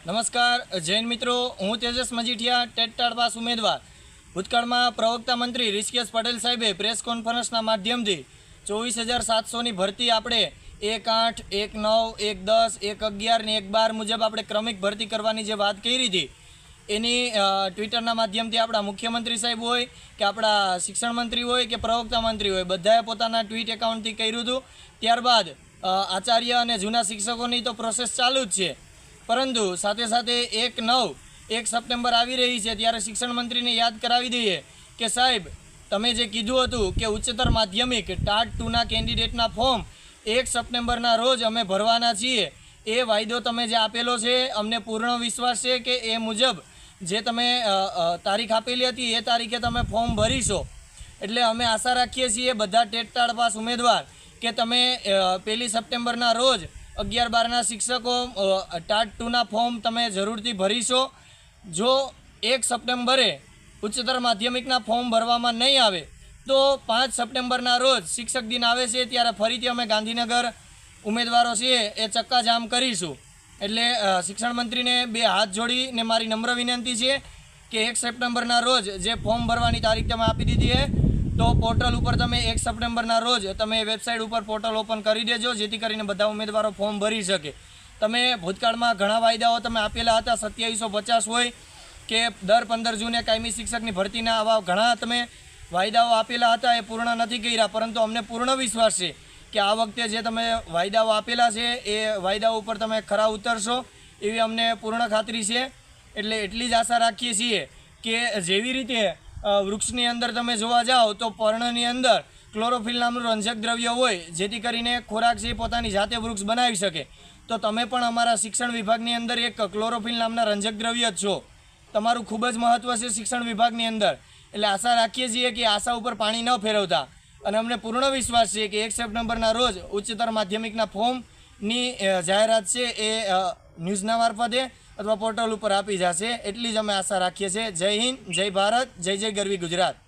नमस्कार जैन मित्रों, हूँ तेजस मजीठिया टेट पास उम्मीदवार। भूतकाल में प्रवक्ता मंत्री ऋषिकेश पटेल साहेबे प्रेस कॉन्फरन्स माध्यम थी 24,700 की भर्ती आपणे 1-8, 1-9, 1-10, 1-11 ने 1-12 मुजब आपणे क्रमिक भर्ती करवानी जे बात करी थी एनी ट्विटरना माध्यमथी आपणा मुख्यमंत्री साहेब होय के आपणा शिक्षण मंत्री होय के प्रवक्ता मंत्री होय बधाए पोताना ट्वीट एकाउंटथी कर्युं हतुं। त्यारबाद आचार्य अने जूना शिक्षकोनी तो प्रोसेस चालू ज छे, परंतु साथे साथे 1 सप्टेम्बर आवी रही है त्यारे शिक्षण मंत्री ने याद करावी दईए कि साहेब तमे जे कीधुं हतुं कि उच्चतर माध्यमिक टाट 2 केन्डिडेटना फॉर्म 1 सप्टेम्बरना रोज अमे भरवाना छीए। ए वायदो तमे जे आपेलो छे अमने पूर्ण विश्वास है कि ए मुजब जे तमे तारीख आपेली हती ए तारीखे तमे फॉर्म भरीशो। एटले अमे आशा राखीए छीए बधा टेट पास उम्मीदवार कि तमे 1 सप्टेम्बरना रोज 11-12 शिक्षकों टाट 2 फॉर्म तमे जरूरथी भरीशो। जो 1 सप्टेम्बरे उच्चतर माध्यमिकना फॉर्म भरवामां नहीं आवे तो 5 सप्टेम्बरना रोज शिक्षक दिन आवे छे त्यारे फरीथी अमे गांधीनगर उम्मीदवारों छे ए चक्काजाम करीशुं। एटले शिक्षण मंत्री ने 2 हाथ जोड़ीने मारी नम्र विनंती है कि 1 सप्टेम्बरना रोज जे फॉर्म भरवानी तारीख तमे आपी दीधी है तो पोर्टल पर तमे 1 सप्टेम्बरना रोज तमे वेबसाइट पर पोर्टल ओपन करी देजो जेथी करीने बधा उम्मीदवारों फॉर्म भरी सके। तमे भूतकाळमां घणा वायदाओ तमे आपेला हता 2750 होय के दर 15 जूने कायमी शिक्षकनी भरतीना आवा घणा तमे वायदाओ आपेला हता ए पूर्ण नथी कर्या, परंतु अमने पूर्ण विश्वास छे कि आ वखते जे तमे वायदाओ आपेला छे ए वायदाओ पर तमे खरा उतरशो एवी अमने पूर्ण खातरी छे। एटले एटली ज आशा राखीए छीए कि जेवी रीते वृक्षनी अंदर तमे जोवा जाओ तो पर्णनी अंदर क्लोरोफिल नामनुं रंजक द्रव्य होय जेथी करीने खोराक छे पोतानी जाते वृक्ष बनावी शके। तो तमे पण अमारा शिक्षण विभागनी अंदर एक क्लोरोफिल नामना रंजक द्रव्य छो। तमारुं खूब ज महत्व छे शिक्षण विभागनी अंदर। एटले आशा राखीए छीए कि आशा उपर पाणी न फेरवता अने अमने पूर्ण विश्वास छे कि 1 सप्टेम्बरना रोज उच्चतर माध्यमिकना फॉर्मनी जाहेरात छे ए न्यूज़ना मार्फते अथवा पोर्टल पर आपी जशे। एटली ज अमे आशा राखीए छीए। जय हिंद, जय भारत, जय जय गरवी गुजरात।